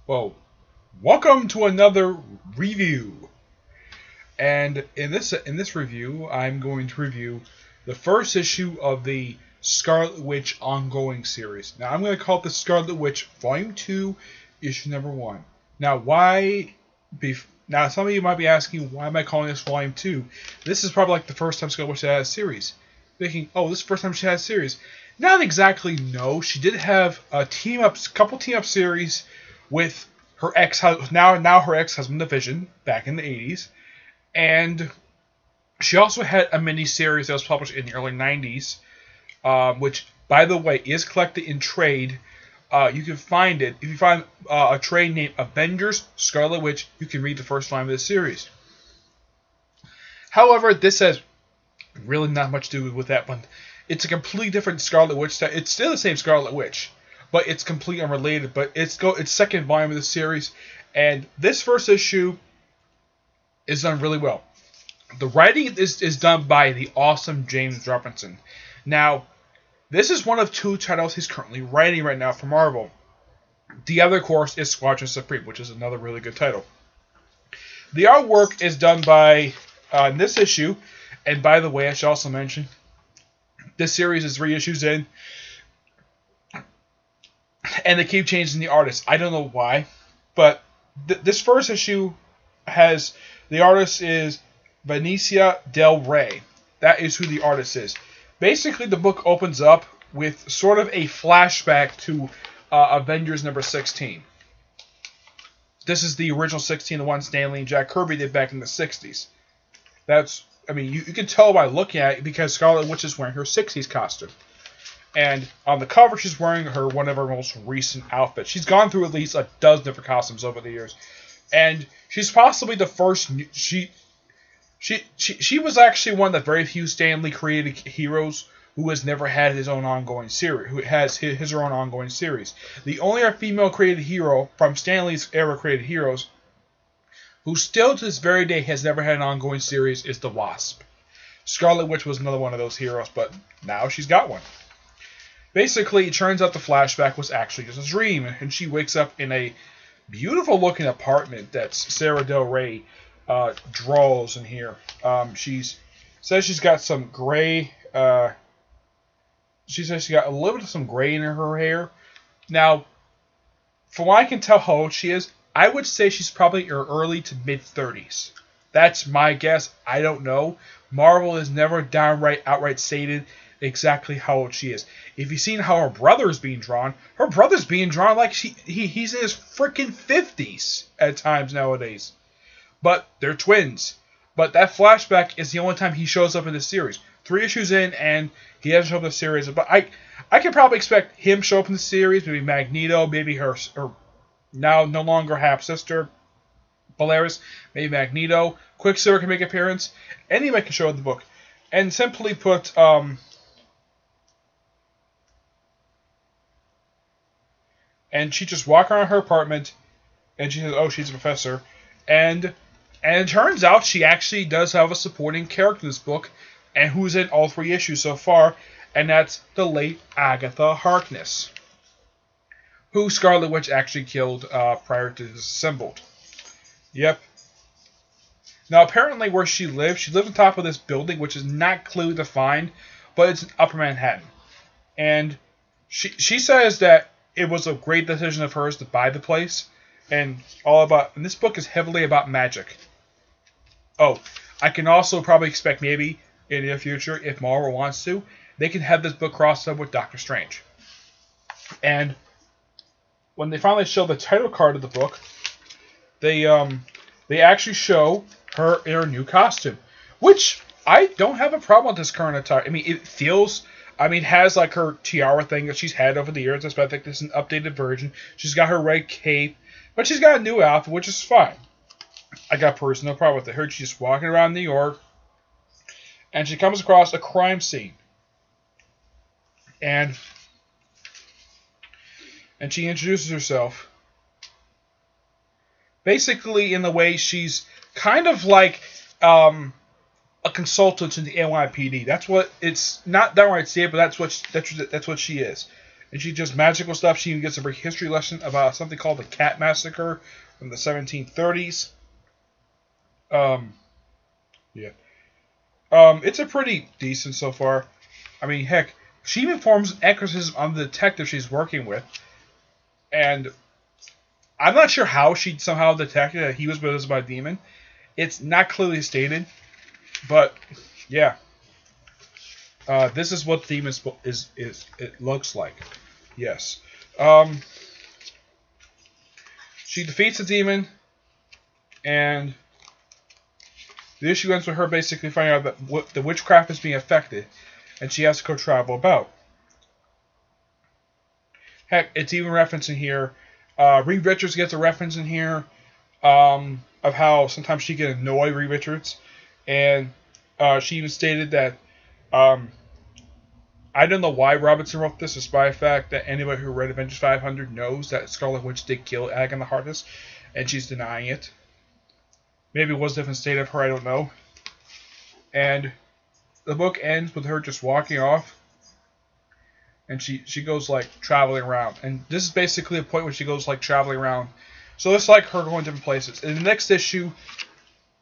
Well, welcome to another review. And in this review, I'm going to review the first issue of the Scarlet Witch ongoing series. Now, I'm going to call it the Scarlet Witch Volume 2, Issue Number 1. Now, now, some of you might be asking, why am I calling this Volume 2? This is probably like the first time Scarlet Witch had a series. Thinking, oh, this is the first time she had a series. Not exactly, no. She did have a couple team-up series with her now her ex-husband, the Vision, back in the 80s. And she also had a mini-series that was published in the early 90s, which, by the way, is collected in trade. You can find it. If you find a trade named Avengers Scarlet Witch, you can read the first line of the series. However, this has really not much to do with that one. It's a completely different Scarlet Witch. It's still the same Scarlet Witch, but it's completely unrelated. But it's second volume of the series, and this first issue is done really well. The writing is done by the awesome James Robinson. Now, this is one of two titles he's currently writing right now for Marvel. The other, of course, is Squadron Supreme, which is another really good title. The artwork is done by, in this issue, and by the way, I should also mention, this series is 3 issues in, and they keep changing the artist. I don't know why, but this first issue has, the artist is Benicia Del Rey. That is who the artist is. Basically, the book opens up with sort of a flashback to Avengers number 16. This is the original 16, the one Stan Lee and Jack Kirby did back in the 60s. You can tell by looking at it because Scarlet Witch is wearing her 60s costume. And on the cover, she's wearing one of her most recent outfits. She's gone through at least a dozen different costumes over the years. And she's possibly the first. She was actually one of the very few Stan Lee created heroes who has never had his own ongoing series. Who has his or her own ongoing series. The only female created hero from Stan Lee's era created heroes who still to this very day has never had an ongoing series is the Wasp. Scarlet Witch was another one of those heroes, but now she's got one. Basically, it turns out the flashback was actually just a dream, and she wakes up in a beautiful-looking apartment that Sarah Del Rey draws in here. She says she's got some gray. She says she got a little bit of some gray in her hair. Now, from what I can tell how old she is, I would say she's probably in her early to mid-30s. That's my guess. I don't know. Marvel has never outright stated exactly how old she is. If you've seen how her brother's being drawn, like he's in his freaking 50s at times nowadays. But they're twins. But that flashback is the only time he shows up in the series. 3 issues in, and he hasn't shown up in the series. But I can probably expect him to show up in the series. Maybe Magneto, maybe her now no longer half-sister, Polaris, maybe Magneto. Quicksilver can make an appearance. Anybody can show up in the book. And simply put, and she just walks around her apartment, and she says, oh, she's a professor. And it turns out she actually does have a supporting character in this book, and who's in all 3 issues so far, and that's the late Agatha Harkness, who Scarlet Witch actually killed prior to disassembled. Yep. Now, apparently where she lived on top of this building, which is not clearly defined, but it's in Upper Manhattan. And she says that it was a great decision of hers to buy the place, and this book is heavily about magic. Oh, I can also probably expect maybe in the future, if Marvel wants to, they can have this book crossed up with Doctor Strange. And when they finally show the title card of the book, they actually show her in her new costume, which I don't have a problem with this current attire. I mean, it has like her tiara thing that she's had over the years. I think this is an updated version. She's got her red cape, but she's got a new outfit, which is fine. I got personal no problem with it. She's just walking around New York, and she comes across a crime scene, and she introduces herself. Basically, in the way she's kind of like a consultant to the NYPD. That's what it's not that right to say it, but that's what she is. and she does magical stuff. She even gets a brief history lesson about something called the Cat Massacre from the 1730s. Yeah. It's a pretty decent so far. I mean, heck, she even performs exorcism on the detective she's working with, and I'm not sure how she somehow detected that he was possessed by a demon. It's not clearly stated, but yeah, this is what the demon is it looks like. Yes, she defeats the demon, and the issue ends with her basically finding out that the witchcraft is being affected, and she has to go travel about. Heck, it's even referenced in here. Reed Richards gets a reference in here of how sometimes she can annoy Reed Richards, and she even stated that I don't know why Robinson wrote this, despite the fact that anybody who read Avengers 500 knows that Scarlet Witch did kill Agatha Harkness, and she's denying it. Maybe it was a different state of her, I don't know. And the book ends with her just walking off, and she goes like traveling around. And this is basically a point where she goes like traveling around. So it's like her going different places. In the next issue,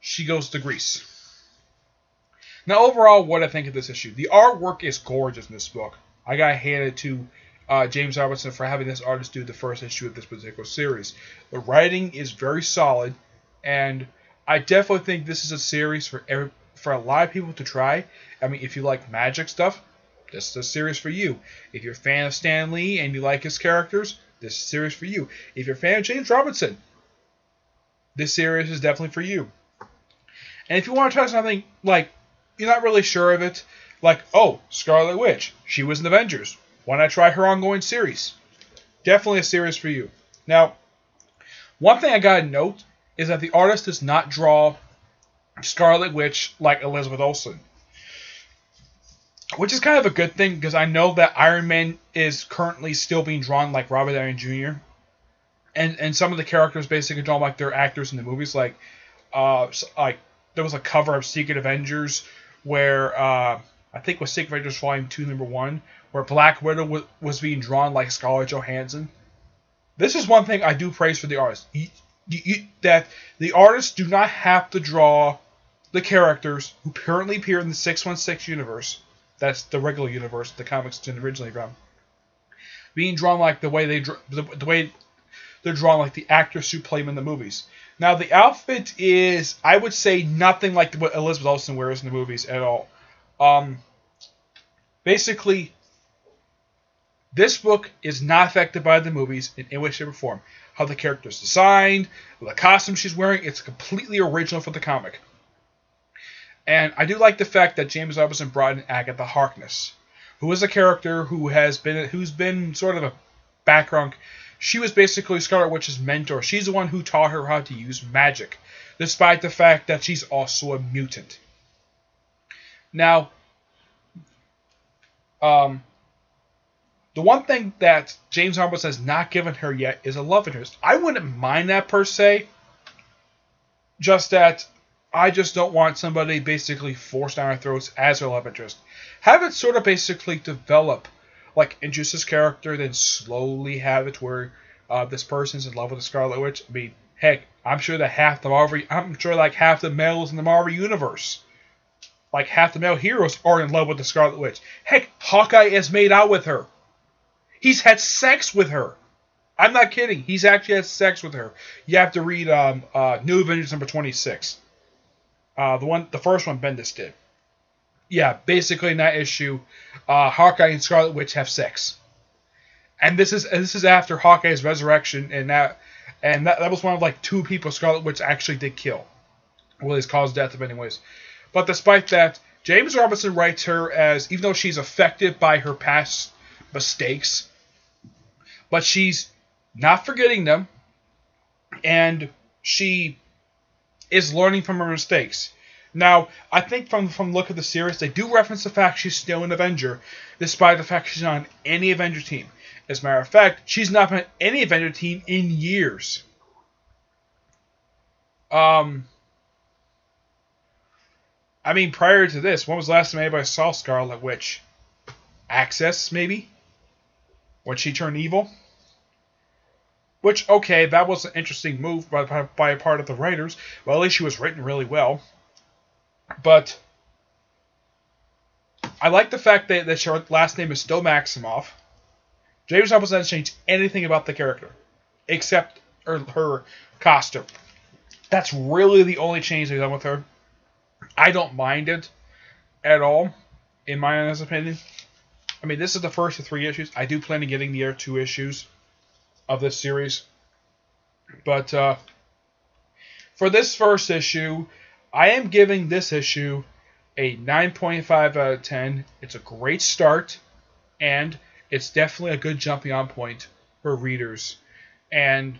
she goes to Greece. Now, overall, what I think of this issue. The artwork is gorgeous in this book. I got handed to James Robertson for having this artist do the first issue of this particular series. The writing is very solid, and I definitely think this is a series for a lot of people to try. I mean, if you like magic stuff, this is a series for you. If you're a fan of Stan Lee and you like his characters, this is a series for you. If you're a fan of James Robertson, this series is definitely for you. And if you want to try something like you're not really sure of it, like, oh, Scarlet Witch, she was in Avengers, why not try her ongoing series? Definitely a series for you. Now, one thing I gotta note is that the artist does not draw Scarlet Witch like Elizabeth Olsen, which is kind of a good thing, because I know that Iron Man is currently still being drawn like Robert Downey Jr. And some of the characters basically drawn like they're actors in the movies. Like there was a cover of Secret Avengers where I think it was Secret Avengers Volume 2, Number 1, where Black Widow was being drawn like Scarlett Johansson. This is one thing I do praise for the artist. That the artists do not have to draw the characters who currently appear in the 616 universe. That's the regular universe the comics originally from. Being drawn like the way they're drawn like the actors who play them in the movies. Now the outfit is, I would say, nothing like what Elizabeth Olsen wears in the movies at all. Basically, this book is not affected by the movies in any way, shape, or form. How the character's designed, the costume she's wearing, it's completely original for the comic. And I do like the fact that James Robertson brought in Agatha Harkness, who is a character who's been sort of a background. She was basically Scarlet Witch's mentor. She's the one who taught her how to use magic, despite the fact that she's also a mutant. Now, the one thing that James Robertson has not given her yet is a love interest. I wouldn't mind that per se, just that I just don't want somebody basically forced down our throats as her love interest. Have it sort of basically develop, like introduce this character, then slowly have it where this person's in love with the Scarlet Witch. I mean, heck, I'm sure that half the males in the Marvel universe, like half the male heroes, are in love with the Scarlet Witch. Heck, Hawkeye has made out with her. He's had sex with her. I'm not kidding. He's actually had sex with her. You have to read New Avengers number 26. The first one Bendis did. Yeah, basically in that issue, Hawkeye and Scarlet Witch have sex, and this is after Hawkeye's resurrection, and that was one of like 2 people Scarlet Witch actually did kill. Well, he's caused death of anyways. But despite that, James Robertson writes her as, even though she's affected by her past mistakes, but she's not forgetting them, and she is learning from her mistakes. Now, I think from the look of the series, they do reference the fact she's still an Avenger, despite the fact she's not on any Avenger team. As a matter of fact, she's not been on any Avenger team in years. I mean, prior to this, when was the last time anybody saw Scarlet Witch? Access, maybe? when she turned evil. Which, okay, that was an interesting move by a part of the writers. Well, at least she was written really well. But I like the fact that her last name is still Maximoff. James Gunn doesn't change anything about the character, except her costume. That's really the only change they've done with her. I don't mind it at all, in my honest opinion. I mean, this is the first of 3 issues. I do plan on getting the other 2 issues of this series. But for this first issue, I am giving this issue a 9.5 out of 10. It's a great start, and it's definitely a good jumping on point for readers. And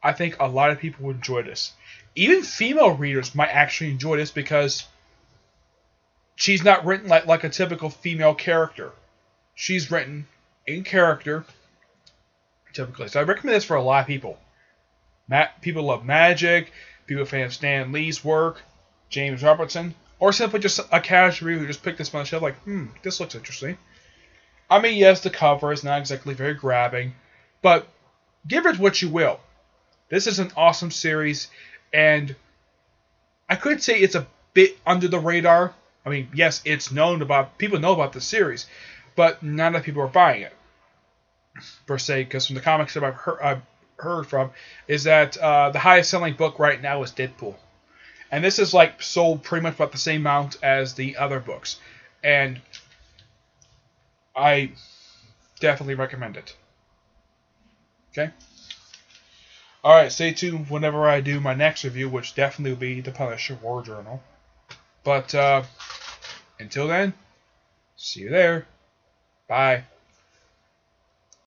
I think a lot of people would enjoy this. Even female readers might actually enjoy this because she's not written like a typical female character. She's written in character, typically. So I recommend this for a lot of people. People love magic, people fan of Stan Lee's work, James Robertson, or simply just a casual reader who just picked this on the shelf like, this looks interesting. I mean, yes, the cover is not exactly very grabbing, but give it what you will. This is an awesome series, and I could say it's a bit under the radar. I mean, yes, it's known about, people know about the series, but not enough people are buying it, per se, because from the comics that I've heard from, is that the highest selling book right now is Deadpool. And this is like sold pretty much about the same amount as the other books. And I definitely recommend it. Okay? Alright, stay tuned whenever I do my next review, which definitely will be the Punisher War Journal. But until then, see you there. Bye.